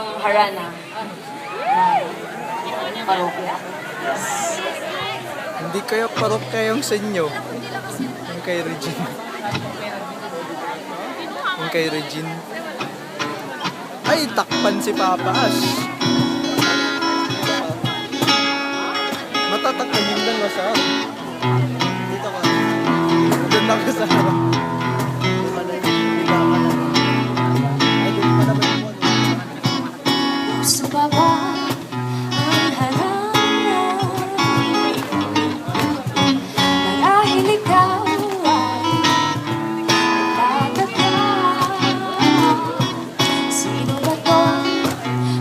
bang harana ng parokya? Hindi kaya parokya yung sa inyo. Yung kay Regine. Yung kay Regine. Ay, takpan si Papa Ash. Matatakpan yung dalawa sa harap. Dito ka. Doon lang ka sa harap. Gusto pa ba ang harana? Marahil ikaw ay nagtataka. Sino ba to?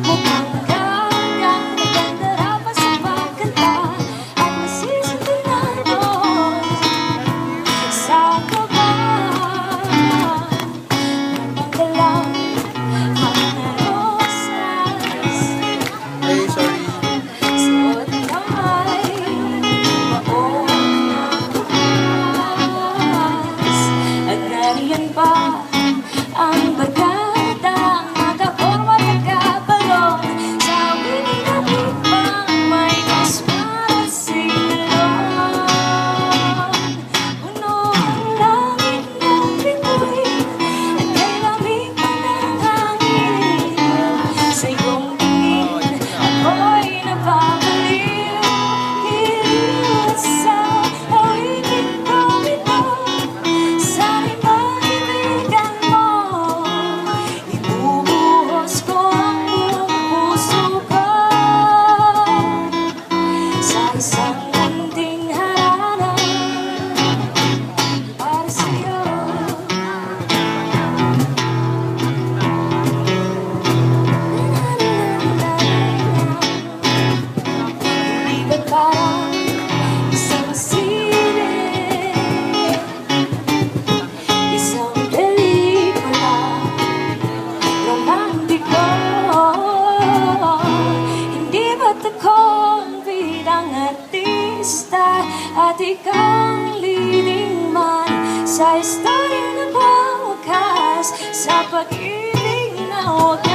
Mukhang gaga, nagkandara pa sa pagkanta at masisintinado sa kaban ng galaw. Ay, sorry. Suot ay maong bukas at nariyan pa ang bagatang makaporma nagkabalon sa wiling na bipang may mas marasilong. Puno ang langit ng bituin at kay lamig pa ng hangin sa iyong tingin. Ako'y napapaliw, hiliw sa awitin kong ito. Sana'y maibigan mo, ibubuhos ko ang buong puso ko sa isang munting harana para sa'yo. Hindi ba't parang isang sine, isang pelikula romantiko? Hindi ba't akong bidang artista at ikaw ang leading man sa istorya na wakas sa pag-ibig na wakas?